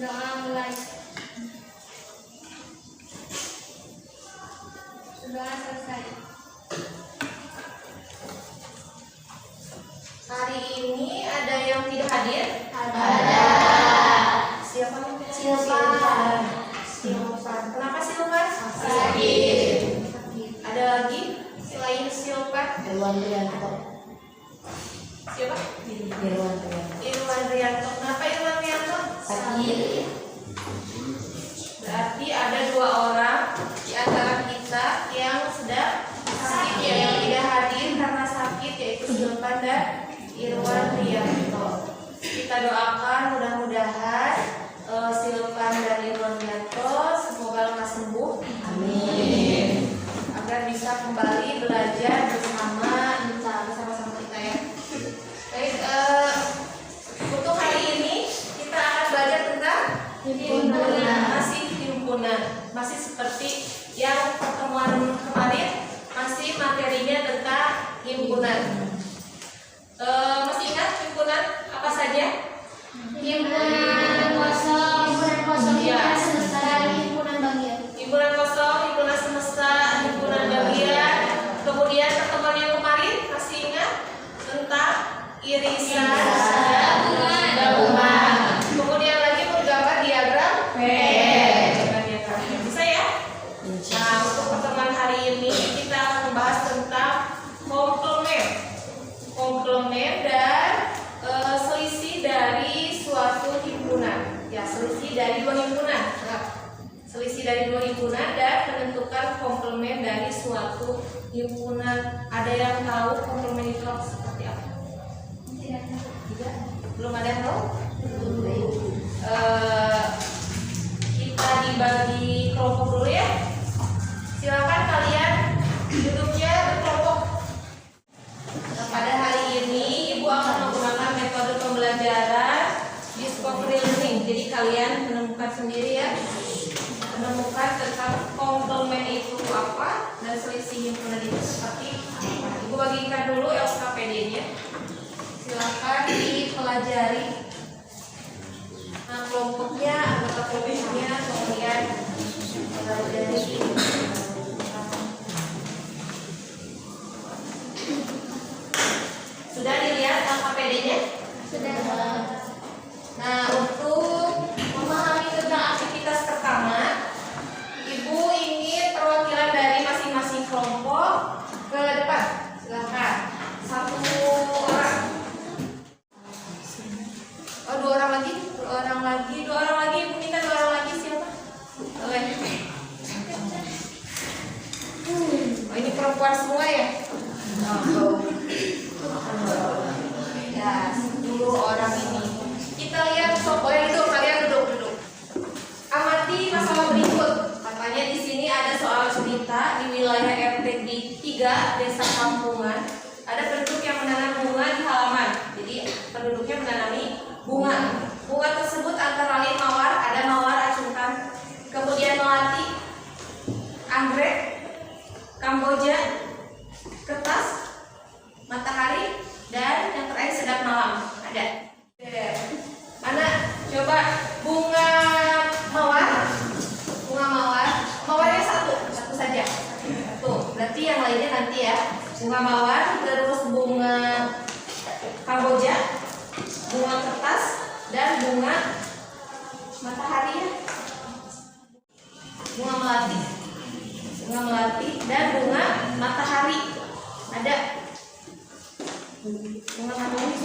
Doa mulai. Doa selesai. Hari ini ada yang tidak hadir? Ada. Siapa? Silvan. Silvan. Kenapa Silvan? Sakit. Ada lagi selain Silvan? Irwan Rianto. Siapa? Irwan Rianto. Irwan Rianto. Kenapa Irwan Rianto? Sakit. Berarti ada 2 orang di antara kita yang sedang sakit ya, yang tidak hadir karena sakit, yaitu Silvan dan Irwan Rianto. Kita doakan mudah-mudahan Silvan dan Irwan Rianto semoga lekas sembuh. Amin. Agar bisa kembali belajar bersama kita ya. Baik, untuk hari ini kita akan belajar tentang himpunan. Masih seperti yang pertemuan kemarin, masih materinya tentang himpunan. Masih ingat himpunan apa saja? Himpunan kosong, Ya. himpunan semesta, himpunan bagian. Himpunan kosong, himpunan semesta, himpunan bagian. Kemudian pertemuan yang kemarin masih ingat tentang irisan dan gabungan. Kemudian lagi menggambar diagram diagram. Bisa ya? Nah, untuk pertemuan hari ini kita akan membahas tentang komplement dan selisih dari suatu himpunan. Ya, selisih dari 2 himpunan. Selisih dari 2 himpunan dan menentukan komplement dari suatu himpunan. Ada yang tahu komplement itu seperti apa? Tidak? Belum ada yang tahu? Kita dibagi kelompok dulu ya. Silakan kalian duduknya berkelompok. Nah, pada hari ini Ibu akan menggunakan metode pembelajaran discovery learning. Jadi kalian menemukan sendiri ya, menemukan tentang komplement itu apa dan selisih himpunan itu seperti apa. Ibu bagikan dulu LKPD-nya. Silakan dipelajari. Nah, kelompoknya, anggota kelompoknya, kemudian pelajari. Sudah dilihat LKPD-nya? Sudah. Nah, untuk memahami tentang aktivitas pertama, Ibu ingin perwakilan dari masing-masing kelompok ke depan. Silakan. 1 orang. Oh, 2 orang lagi. 2 orang lagi. Ibu minta 2 orang lagi. Siapa? Oke. Oh, ini perempuan semua ya? Ya, 10 orang ini. Kita lihat kalian duduk. Amati masalah berikut. Katanya di sini ada soal cerita di wilayah RT 3 Desa Kampungan. Ada penduduk yang menanam bunga di halaman. Jadi penduduknya menanami bunga. Bunga tersebut antara lain mawar, ada mawar acungkan, kemudian melati, anggrek, kamboja, kertas, matahari, dan yang terakhir sedap malam. Ada. Mana? Coba bunga mawar. Mawarnya satu saja. Tuh, berarti yang lainnya nanti ya. Bunga mawar, terus bunga kamboja, bunga kertas, dan bunga matahari ya. Bunga melati dan bunga matahari. Ada. Bunga matahari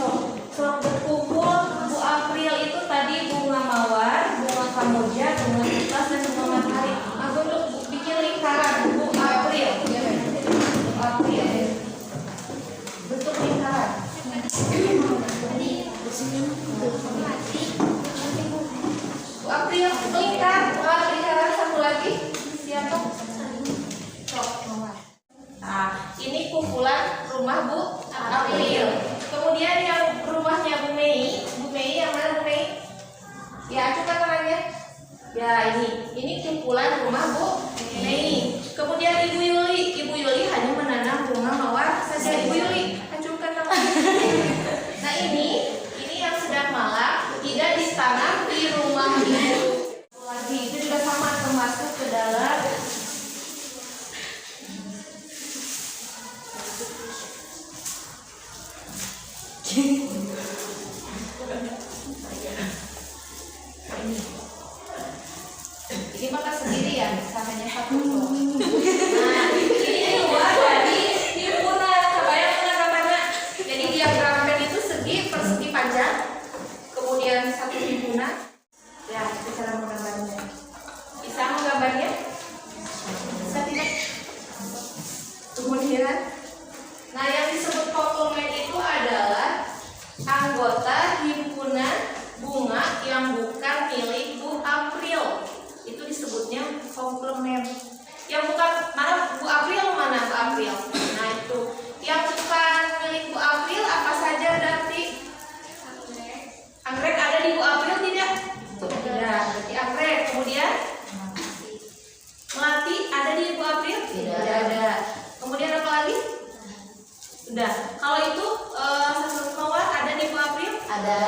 sok berkumpul Bu April itu tadi bunga mawar, bunga kamboja, bunga kertas, dan bunga matahari. Untuk bikin lingkaran Bu April. Bu April. Bentuk lingkaran. Bu April lingkaran satu lagi. Siapa? Nah, ini kumpulan rumah Bu April. Kemudian yang rumahnya Bu Mei yang mana Bu Mei? Ya, coba tangannya. Ya, ini kumpulan rumah Bu Mei. Kemudian Ibu Yuli hanya menanam bunga mawar saja. Ibu Yuli, acungkan tangannya. Nah, ini yang sedang malam tidak ditanam di rumah Ibu Ini makan sendiri ya, hanya satu loh. Nah, ini dua dari himpunan. Kebayang nggak gambarnya? Jadi diagram Venn itu segi persegi panjang, kemudian satu himpunan. Ya, itu cara menggambarnya. Bisa menggambarnya? Bisa tidak? Kemudian, nah yang disebut komplement itu adalah anggota himpunan bunga yang bukan milik Bu April. Itu disebutnya komplement. Yang bukan, mana Bu April, mana Bu April? Nah itu yang bukan milik Bu April apa saja berarti? Anggrek ada di Bu April tidak? Tidak. Berarti anggrek. Kemudian melati ada di Bu April? Tidak ada. Kemudian apa lagi? Sudah. Kalau itu satu mawar ada di Bu April? Ada.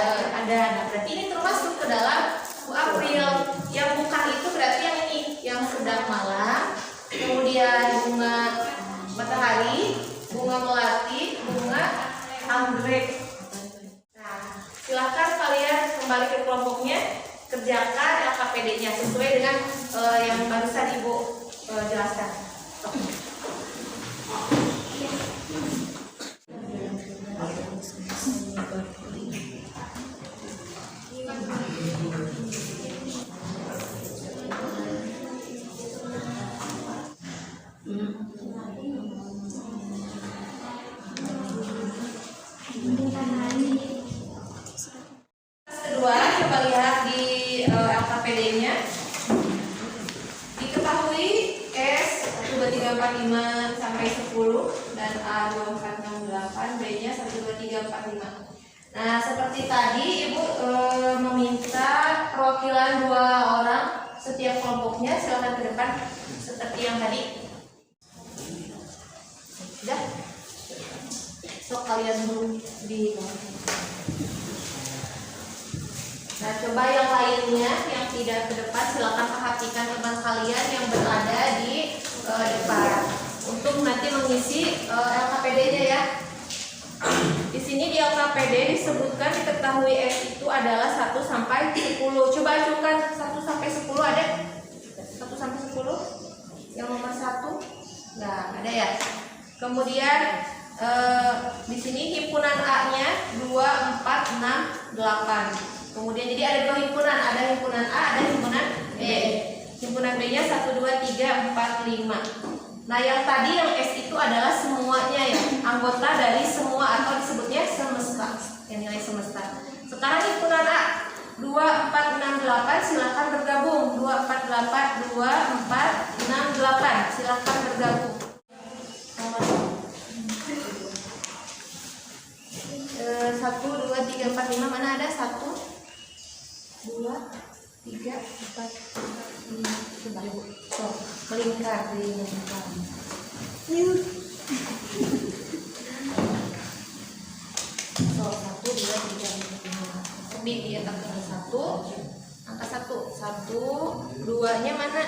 Ada. Nah, berarti ini termasuk ke dalam Bu April. Yang bukan itu berarti yang ini, yang sedang malam. Kemudian bunga matahari, bunga melati, bunga anggrek. Nah, silakan kalian kembali ke kelompoknya, kerjakan LKPD-nya sesuai dengan yang barusan Ibu jelaskan. Kedua, coba lihat di LKPD-nya. Diketahui S 1, 2, 3, 4, 5 sampai 10 dan A 2, 4, 6, 8, B-nya 1, 2, 3, 4, 5. Nah, seperti tadi Ibu meminta perwakilan 2 orang setiap kelompoknya. Silakan ke depan seperti yang tadi. Sudah? So kalian dulu di Nah, coba yang lainnya yang tidak ke depan silakan perhatikan teman kalian yang berada di depan untuk nanti mengisi LKPD-nya ya. Di sini di LKPD disebutkan diketahui S itu adalah 1 sampai 10. Coba ajukan 1 sampai 10 ada? 1 sampai 10? Yang nomor 1? Nah, ada ya. Kemudian di sini himpunan A-nya 2, 4, 6, 8. Kemudian jadi ada 2 himpunan, ada himpunan A, ada himpunan B. Himpunan B-nya 1, 2, 3, 4, 5. Nah, yang tadi yang S itu adalah semuanya ya, anggota dari semua atau disebutnya semesta, yang nilai semesta. Sekarang himpunan A 2, 4, 6, 8 silakan bergabung. 2, 4, 8, 2, 4, 6, 8 silakan bergabung. Nomor 1, 2, 3, 4, 5 mana ada? 1, 2, 3, 4, 5. Coba Ibu. So, melingkar di lingkar. So, 1, 2, 3, 4, 5. Lebih di atas angka 1. Angka 1. 1, 2-nya mana?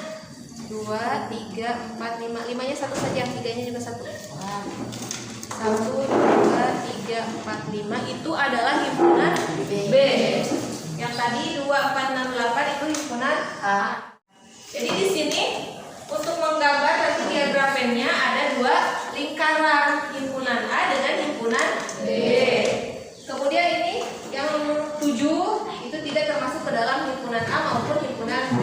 2, 3, 4, 5. 5-nya 1 saja, 3-nya juga 1. 1, 2, 3, 4, 5 itu adalah himpunan B. Yang tadi 2, 4, 6, 8 itu himpunan A. Jadi di sini untuk menggambar nanti diagram Venn-nya ada 2 lingkaran, himpunan A dengan himpunan B. Kemudian ini yang 7 itu tidak termasuk ke dalam himpunan A maupun himpunan B.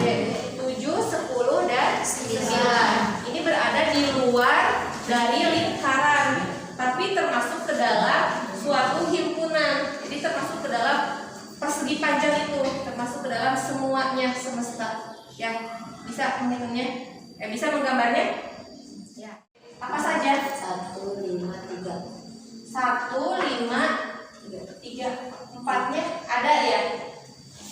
7, 10 dan 9. Ini berada di luar dari lingkaran, tapi termasuk ke dalam suatu himpunan. Jadi termasuk ke dalam persegi panjang itu, termasuk ke dalam semuanya semesta. Ya, bisa menghitungnya? Bisa menggambarnya? Ya. Apa saja? 1, 5, 3. 1, 5, 3. 4-nya ada ya.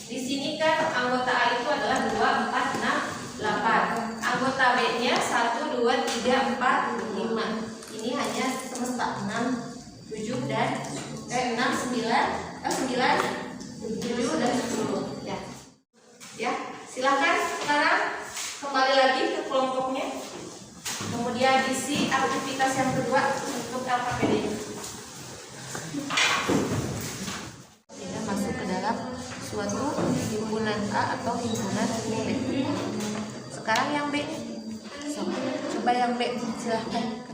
Di sini kan anggota A itu adalah 2, 4, 6, 8. Anggota B-nya 1, 2, 3, 4, 5. Ini hanya semesta 6, 7 dan 6, 9, 7 dan 10. Ya. Ya, silakan sekarang kembali lagi ke kelompoknya. Kemudian isi aktivitas yang kedua untuk LKPD. Tidak masuk ke dalam suatu himpunan A atau himpunan B. Sekarang yang B. So, coba yang B, silahkan.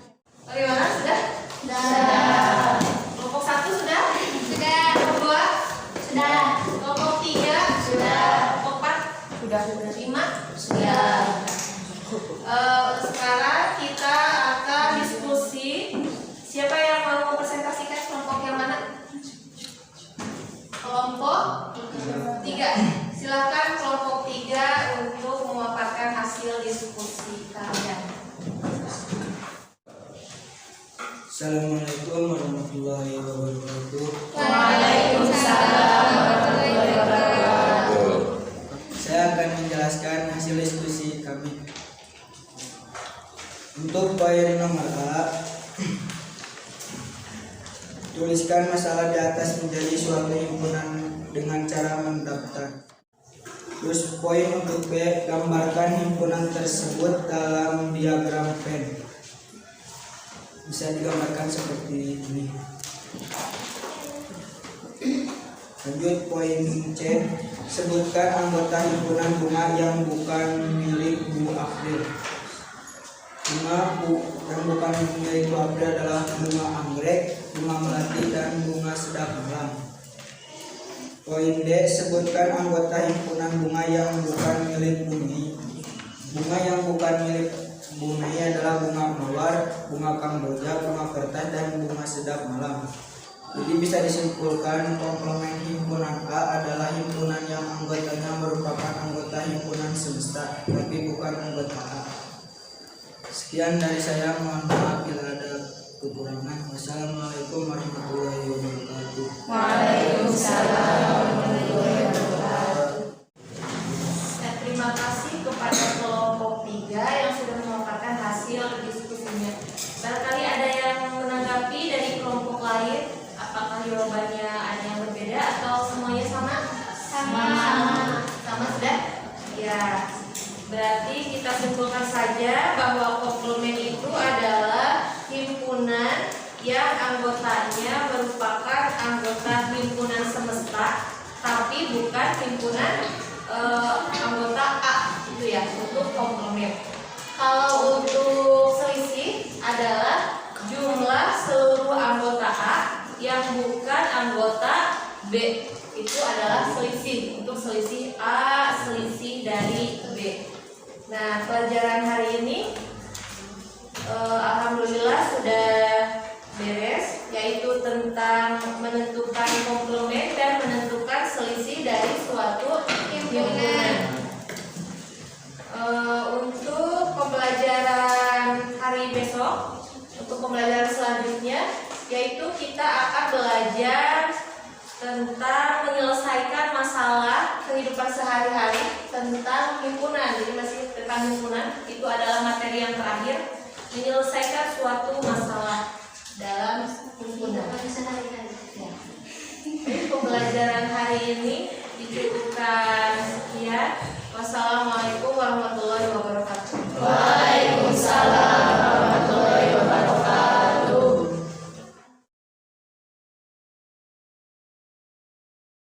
Bagaimana? Sudah? Sudah. Kelompok 1 sudah? Sudah. Kelompok 2? Sudah. Kelompok 3? Sudah. Kelompok 4? Sudah. 5? Sudah. Sekarang kita akan diskusi. Siapa yang mau presentasikan kelompok yang mana? Kelompok 3. Silakan kelompok 3 untuk memaparkan hasil diskusi kalian. Assalamualaikum warahmatullahi wabarakatuh. Waalaikumsalam warahmatullahi wabarakatuh. Saya akan menjelaskan hasil diskusi kami. Untuk poin nomor A, tuliskan masalah di atas menjadi suatu himpunan dengan cara mendaftar. Terus poin untuk B, gambarkan himpunan tersebut dalam diagram Venn. Bisa digambarkan seperti ini. Lanjut poin C, sebutkan anggota himpunan bunga yang bukan milik Bu April. Bunga yang bukan milik Bu April adalah bunga anggrek, bunga melati, dan bunga sedap malam. Poin D, sebutkan anggota himpunan bunga yang bukan milik Bumi. Bunga yang bukan milik Bumi adalah bunga mawar, bunga kamboja, bunga kertas, dan bunga sedap malam. Jadi bisa disimpulkan komplement himpunan A adalah himpunan yang anggotanya merupakan anggota himpunan semesta, tapi bukan anggota A. Sekian dari saya, mohon maaf bila ada kekurangan. Wassalamualaikum warahmatullahi wabarakatuh. Waalaikumsalam warahmatullahi wabarakatuh. Terima kasih kepada kelompok 3 yang sudah memaparkan hasil diskusinya. Barangkali ada yang menanggapi dari kelompok lain, apakah jawabannya ada yang berbeda atau semuanya sama? Sama sudah? Ya, berarti kita simpulkan saja bahwa komplement itu adalah himpunan yang anggotanya merupakan anggota himpunan semesta, tapi bukan himpunan anggota A, itu ya, untuk komplement. Kalau untuk selisih adalah jumlah seluruh anggota A yang bukan anggota B, itu adalah selisih. Untuk selisih A, selisih dari B. Nah, pelajaran hari ini alhamdulillah sudah beres, yaitu tentang menentukan komplement dan menentukan selisih dari suatu himpunan. Untuk pembelajaran hari besok, untuk pembelajaran selanjutnya, yaitu kita akan belajar tentang menyelesaikan masalah kehidupan sehari-hari tentang himpunan. Jadi masih tentang himpunan, itu adalah materi yang terakhir, menyelesaikan suatu masalah dalam himpunan. Ya. Jadi pembelajaran hari ini dicukupkan sekian. Wassalamualaikum warahmatullahi wabarakatuh.